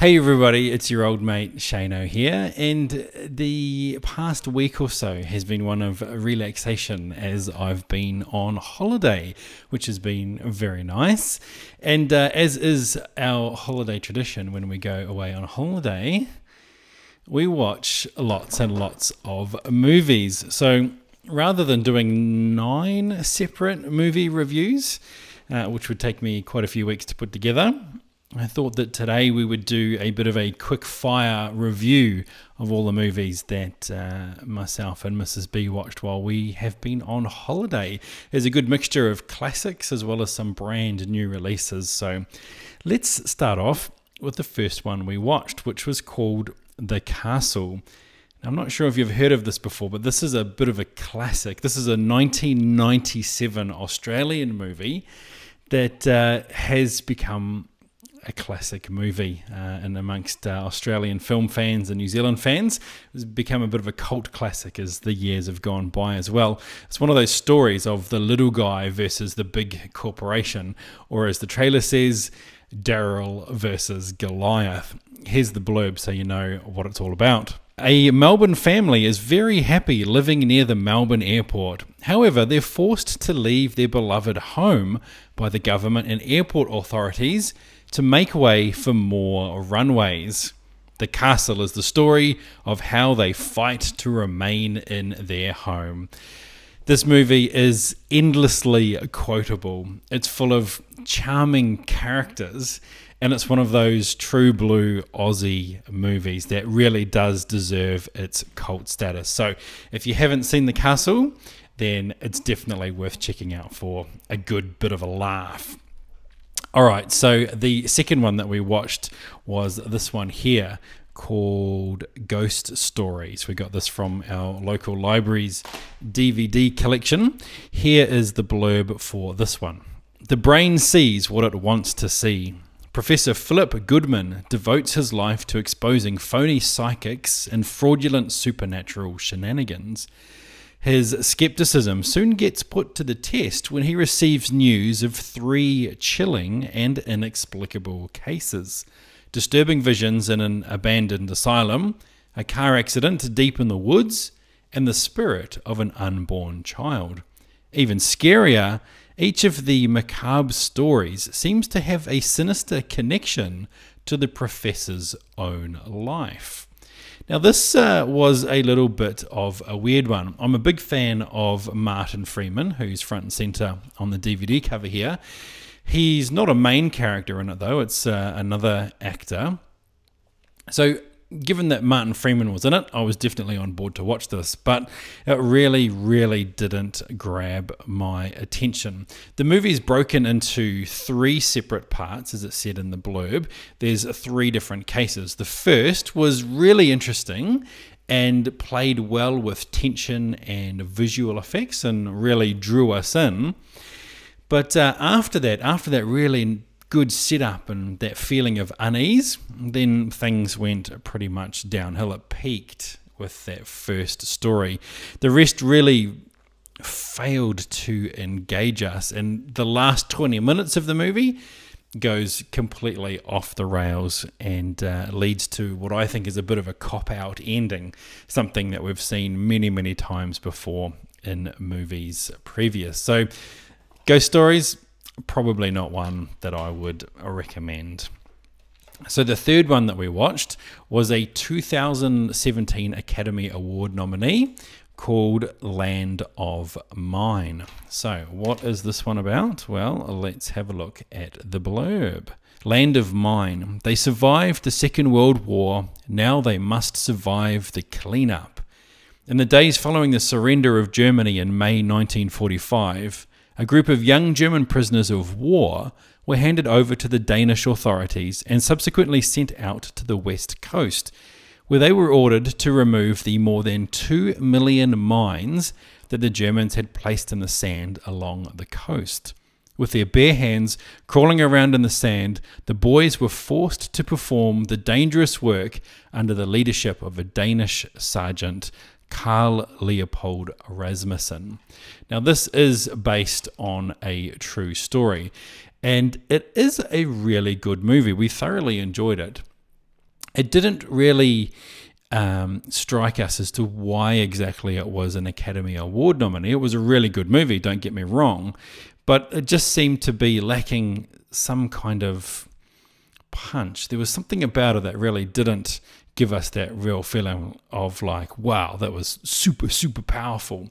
Hey everybody, it's your old mate Shano here, and the past week or so has been one of relaxation as I've been on holiday, which has been very nice. And as is our holiday tradition, when we go away on holiday, we watch lots and lots of movies. So rather than doing 9 separate movie reviews, which would take me quite a few weeks to put together, I thought that today we would do a bit of a quick fire review of all the movies that myself and Mrs. B watched while we have been on holiday. There's a good mixture of classics as well as some brand new releases. So let's start off with the first one we watched, which was called The Castle. Now, I'm not sure if you've heard of this before, but this is a bit of a classic. This is a 1997 Australian movie that has become a classic movie and amongst Australian film fans and New Zealand fans. It's become a bit of a cult classic as the years have gone by as well. It's one of those stories of the little guy versus the big corporation, or as the trailer says, Daryl versus Goliath. Here's the blurb so you know what it's all about. A Melbourne family is very happy living near the Melbourne airport. However, they're forced to leave their beloved home by the government and airport authorities to make way for more runways. The Castle is the story of how they fight to remain in their home. This movie is endlessly quotable. It's full of charming characters, and it's one of those true blue Aussie movies that really does deserve its cult status. So if you haven't seen The Castle, then it's definitely worth checking out for a good bit of a laugh. Alright, so the second one that we watched was this one here called Ghost Stories. We got this from our local library's DVD collection. Here is the blurb for this one. The brain sees what it wants to see. Professor Philip Goodman devotes his life to exposing phony psychics and fraudulent supernatural shenanigans. His skepticism soon gets put to the test when he receives news of 3 chilling and inexplicable cases: disturbing visions in an abandoned asylum, a car accident deep in the woods, and the spirit of an unborn child. Even scarier, each of the macabre stories seems to have a sinister connection to the professor's own life. Now, this was a little bit of a weird one. I'm a big fan of Martin Freeman, who's front and center on the DVD cover here. He's not a main character in it, though. It's another actor. So, given that Martin Freeman was in it, I was definitely on board to watch this, but it really, really didn't grab my attention. The movie's broken into 3 separate parts, as it said in the blurb. There's 3 different cases. The first was really interesting and played well with tension and visual effects and really drew us in. But after that really good setup and that feeling of unease, then things went pretty much downhill. It peaked with that first story. The rest really failed to engage us, and the last 20 minutes of the movie goes completely off the rails and leads to what I think is a bit of a cop-out ending, something that we've seen many, many times before in movies previous. So, Ghost Stories, probably not one that I would recommend. So the third one that we watched was a 2017 Academy Award nominee called Land of Mine. So what is this one about? Well, let's have a look at the blurb. Land of Mine. They survived the Second World War. Now they must survive the cleanup. In the days following the surrender of Germany in May 1945, a group of young German prisoners of war were handed over to the Danish authorities and subsequently sent out to the west coast, where they were ordered to remove the more than 2 million mines that the Germans had placed in the sand along the coast. With their bare hands crawling around in the sand, the boys were forced to perform the dangerous work under the leadership of a Danish sergeant, Carl Leopold Rasmussen. Now, this is based on a true story, and it is a really good movie. We thoroughly enjoyed it. It didn't really strike us as to why exactly it was an Academy Award nominee. It was a really good movie, don't get me wrong, but it just seemed to be lacking some kind of punch. There was something about it that really didn't give us that real feeling of like, wow, that was super, super powerful.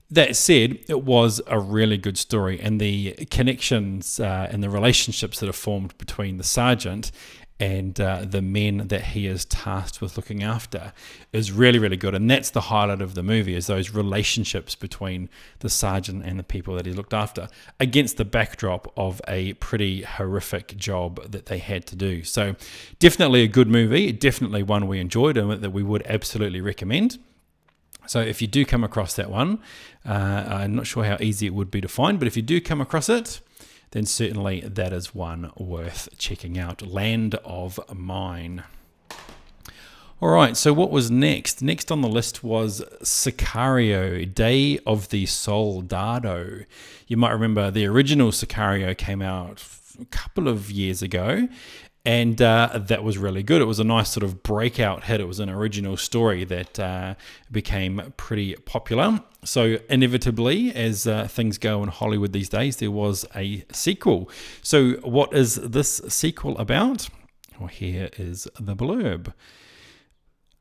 That said, it was a really good story, and the connections and the relationships that are formed between the sergeant and the men that he is tasked with looking after is really, really good. And that's the highlight of the movie, is those relationships between the sergeant and the people that he looked after, against the backdrop of a pretty horrific job that they had to do. So definitely a good movie, definitely one we enjoyed and that we would absolutely recommend. So if you do come across that one, I'm not sure how easy it would be to find, but if you do come across it, then certainly that is one worth checking out. Land of Mine. All right, so what was next? Next on the list was Sicaro, Day of the Soldado. You might remember the original Sicaro came out a couple of years ago, and that was really good. It was a nice sort of breakout hit. It was an original story that became pretty popular. So inevitably, as things go in Hollywood these days, there was a sequel. So what is this sequel about? Well, here is the blurb.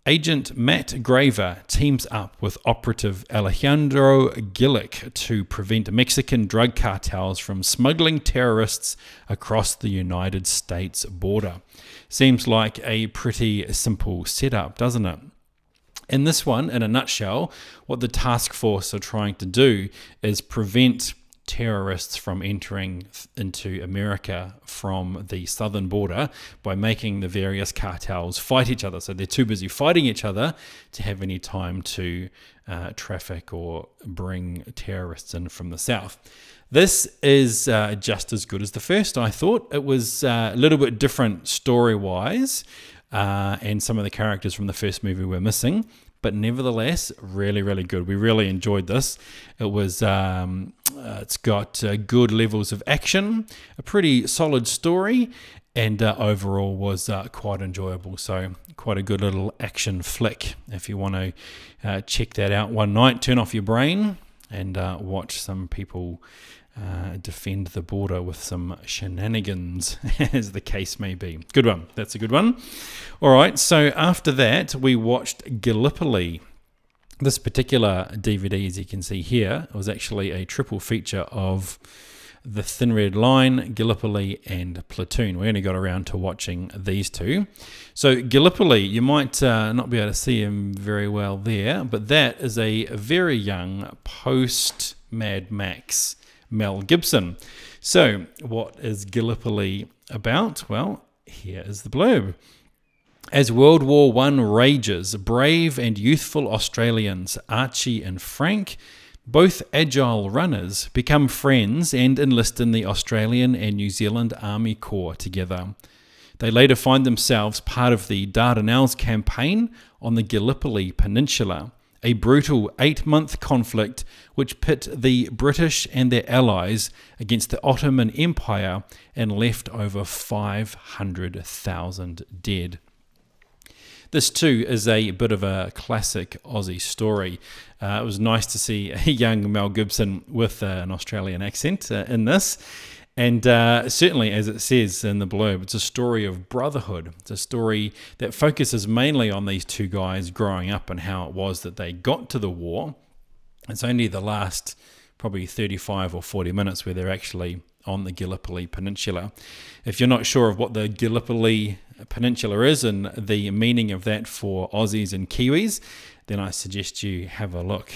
Agent Matt Graver teams up with operative Alejandro Gillick to prevent Mexican drug cartels from smuggling terrorists across the United States border. Seems like a pretty simple setup, doesn't it? In this one, in a nutshell, what the task force are trying to do is prevent terrorists from entering into America from the southern border by making the various cartels fight each other. So they're too busy fighting each other to have any time to traffic or bring terrorists in from the south. This is just as good as the first, I thought. It was a little bit different story-wise, and some of the characters from the first movie were missing, but nevertheless, really, really good. We really enjoyed this. It was, it's got good levels of action, a pretty solid story, and overall was quite enjoyable. So quite a good little action flick. If you want to check that out one night, turn off your brain and watch some people defend the border with some shenanigans, as the case may be. Good one. That's a good one. All right, so after that, we watched Gallipoli. This particular DVD, as you can see here, was actually a triple feature of The Thin Red Line, Gallipoli, and Platoon. We only got around to watching these two. So Gallipoli, you might not be able to see him very well there, but that is a very young post-Mad Max Mel Gibson. So what is Gallipoli about? Well, here is the blurb. As World War I rages, brave and youthful Australians Archie and Frank, both agile runners, become friends and enlist in the Australian and New Zealand Army Corps together. They later find themselves part of the Dardanelles campaign on the Gallipoli Peninsula, a brutal 8-month conflict which pit the British and their allies against the Ottoman Empire and left over 500,000 dead. This too is a bit of a classic Aussie story. It was nice to see a young Mel Gibson with an Australian accent in this. And certainly, as it says in the blurb, it's a story of brotherhood. It's a story that focuses mainly on these two guys growing up and how it was that they got to the war. It's only the last probably 35 or 40 minutes where they're actually on the Gallipoli Peninsula. If you're not sure of what the Gallipoli Peninsula is and the meaning of that for Aussies and Kiwis, then I suggest you have a look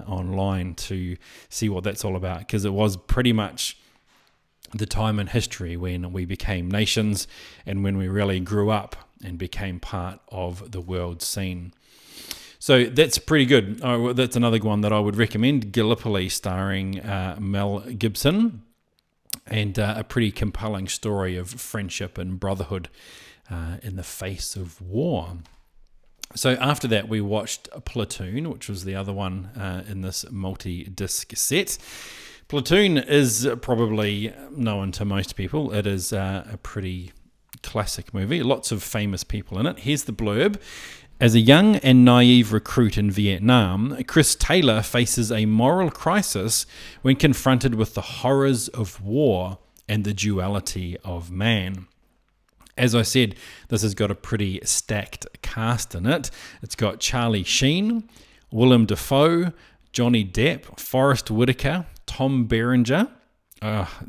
online to see what that's all about, because it was pretty much the time in history when we became nations and when we really grew up and became part of the world scene. So that's pretty good. Oh, that's another one that I would recommend, Gallipoli, starring Mel Gibson, and a pretty compelling story of friendship and brotherhood in the face of war. So after that, we watched Platoon, which was the other one in this multi-disc set. Platoon is probably known to most people. It is a pretty classic movie. Lots of famous people in it. Here's the blurb. As a young and naive recruit in Vietnam, Chris Taylor faces a moral crisis when confronted with the horrors of war and the duality of man. As I said, this has got a pretty stacked cast in it. It's got Charlie Sheen, Willem Dafoe, Johnny Depp, Forrest Whitaker, Tom Berenger,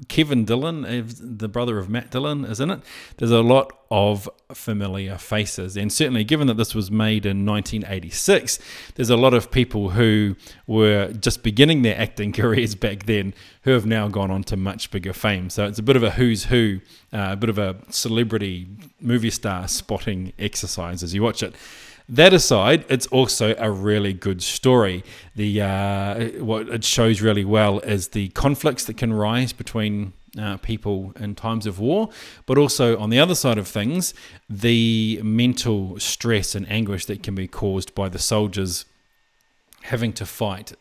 Kevin Dillon, the brother of Matt Dillon, is in it. There's a lot of familiar faces, and certainly given that this was made in 1986, there's a lot of people who were just beginning their acting careers back then who have now gone on to much bigger fame. So it's a bit of a who's who, a bit of a celebrity movie star spotting exercise as you watch it. That aside, it's also a really good story. What it shows really well is the conflicts that can rise between people in times of war, but also on the other side of things, the mental stress and anguish that can be caused by the soldiers having to fight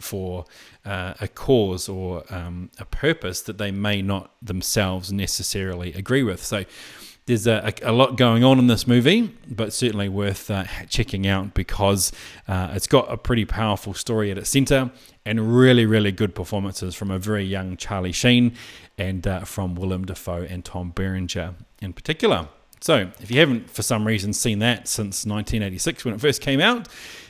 for a cause or a purpose that they may not themselves necessarily agree with. So there's a lot going on in this movie, but certainly worth checking out because it's got a pretty powerful story at its centre and really, really good performances from a very young Charlie Sheen and from Willem Dafoe and Tom Berenger in particular. So if you haven't for some reason seen that since 1986 when it first came out,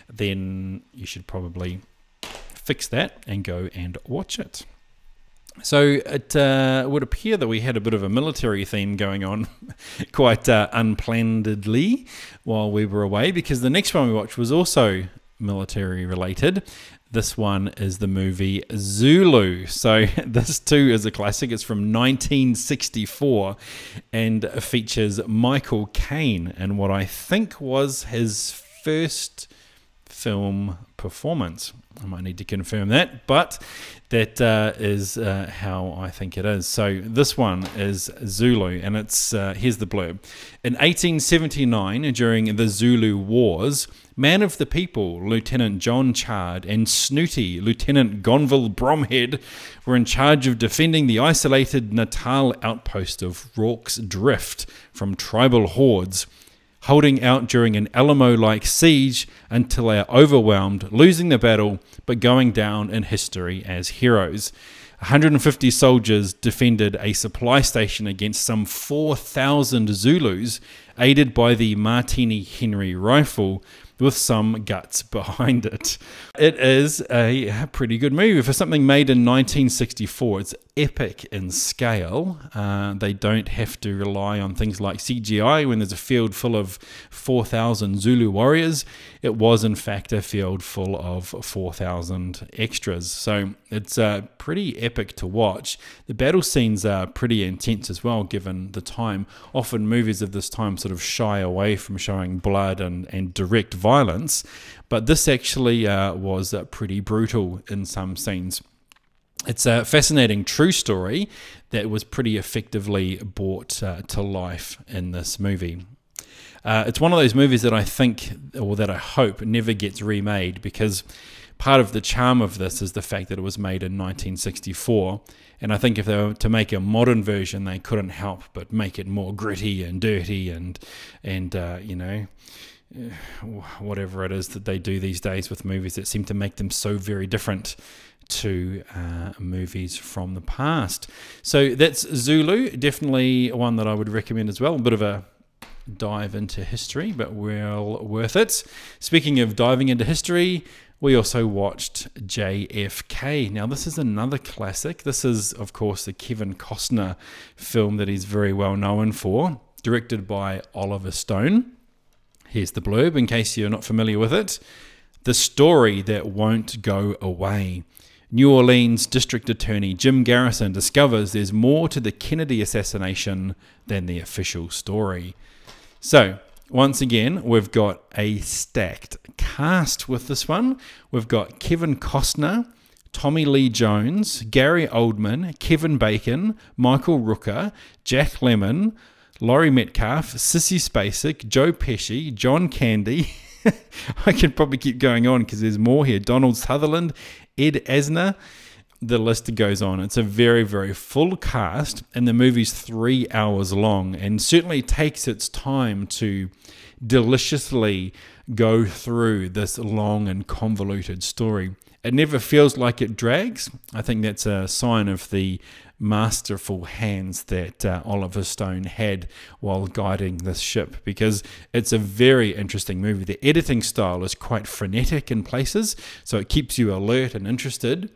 then you should probably fix that and go and watch it. So it would appear that we had a bit of a military theme going on quite unplannedly while we were away, because the next one we watched was also military related. This one is the movie Zulu. So this too is a classic. It's from 1964 and features Michael Caine in what I think was his first film performance. I might need to confirm that, but that is how I think it is. So this one is Zulu, and it's here's the blurb. In 1879, during the Zulu Wars, man of the people, Lieutenant John Chard, and snooty Lieutenant Gonville Bromhead were in charge of defending the isolated Natal outpost of Rorke's Drift from tribal hordes, holding out during an Alamo-like siege until they are overwhelmed, losing the battle, but going down in history as heroes. 150 soldiers defended a supply station against some 4,000 Zulus, aided by the Martini Henry rifle, with some guts behind it. It is a pretty good movie. For something made in 1964, it's epic in scale. They don't have to rely on things like CGI when there's a field full of 4,000 Zulu warriors. It was, in fact, a field full of 4,000 extras. So it's pretty epic to watch. The battle scenes are pretty intense as well, given the time. Often movies of this time sort of shy away from showing blood and direct violence, but this actually was pretty brutal in some scenes. It's a fascinating true story that was pretty effectively brought to life in this movie. It's one of those movies that I think, or that I hope, never gets remade, because part of the charm of this is the fact that it was made in 1964, and I think if they were to make a modern version, they couldn't help but make it more gritty and dirty and you know, whatever it is that they do these days with movies that seem to make them so very different to movies from the past. So that's Zulu, definitely one that I would recommend as well. A bit of a dive into history, but well worth it. Speaking of diving into history, we also watched JFK. Now, this is another classic. This is, of course, the Kevin Costner film that he's very well known for, directed by Oliver Stone. Here's the blurb, in case you're not familiar with it. The story that won't go away. New Orleans District Attorney Jim Garrison discovers there's more to the Kennedy assassination than the official story. So, once again, we've got a stacked cast with this one. We've got Kevin Costner, Tommy Lee Jones, Gary Oldman, Kevin Bacon, Michael Rooker, Jack Lemmon, Laurie Metcalf, Sissy Spacek, Joe Pesci, John Candy. I could probably keep going on because there's more here. Donald Sutherland, Ed Asner, the list goes on. It's a very, very full cast, and the movie's 3 hours long, and certainly takes its time to deliciously go through this long and convoluted story. It never feels like it drags. I think that's a sign of the masterful hands that Oliver Stone had while guiding this ship, because it's a very interesting movie. The editing style is quite frenetic in places, so it keeps you alert and interested.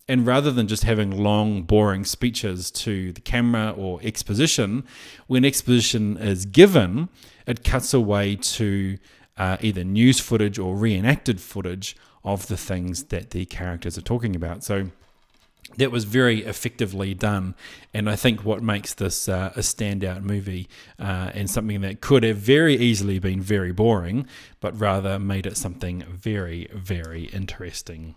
And rather than just having long, boring speeches to the camera or exposition, when exposition is given, it cuts away to either news footage or reenacted footage of the things that the characters are talking about. So that was very effectively done, and I think what makes this a standout movie and something that could have very easily been very boring, but rather made it something very, very interesting.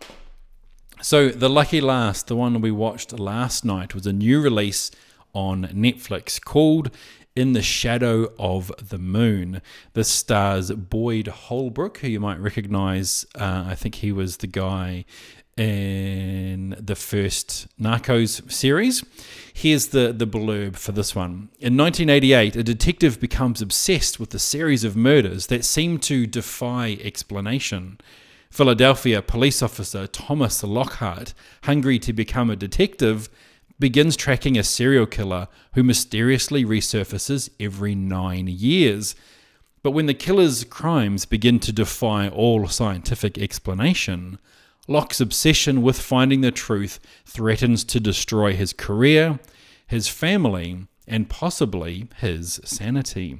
So The Lucky Last, the one we watched last night, was a new release on Netflix called In the Shadow of the Moon. This stars Boyd Holbrook, who you might recognize. I think he was the guy in the first Narcos series. Here's the blurb for this one. In 1988, a detective becomes obsessed with a series of murders that seem to defy explanation. Philadelphia police officer Thomas Lockhart, hungry to become a detective, begins tracking a serial killer who mysteriously resurfaces every 9 years. But when the killer's crimes begin to defy all scientific explanation, Locke's obsession with finding the truth threatens to destroy his career, his family, and possibly his sanity.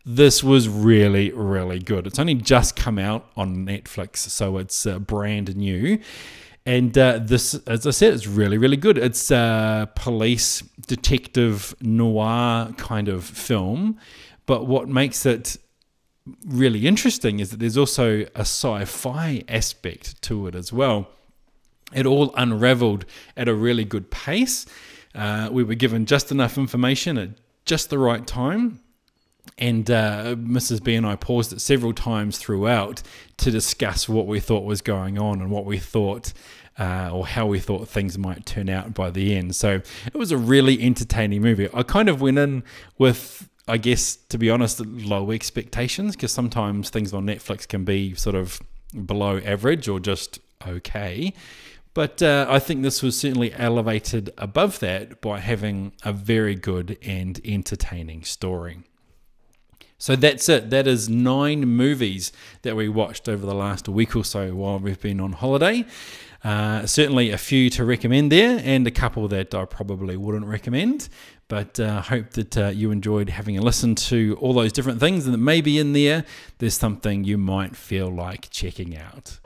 This was really, really good. It's only just come out on Netflix, so it's brand new. And this, as I said, is really, really good. It's a police detective noir kind of film. But what makes it really interesting is that there's also a sci-fi aspect to it as well. It all unraveled at a really good pace. We were given just enough information at just the right time. And Mrs. B and I paused it several times throughout to discuss what we thought was going on and what we thought or how we thought things might turn out by the end. So it was a really entertaining movie. I kind of went in with, I guess, to be honest, low expectations, because sometimes things on Netflix can be sort of below average or just okay. But I think this was certainly elevated above that by having a very good and entertaining story. So that's it. That is 9 movies that we watched over the last week or so while we've been on holiday. Certainly a few to recommend there, and a couple that I probably wouldn't recommend. But I hope that you enjoyed having a listen to all those different things, and that maybe in there's something you might feel like checking out.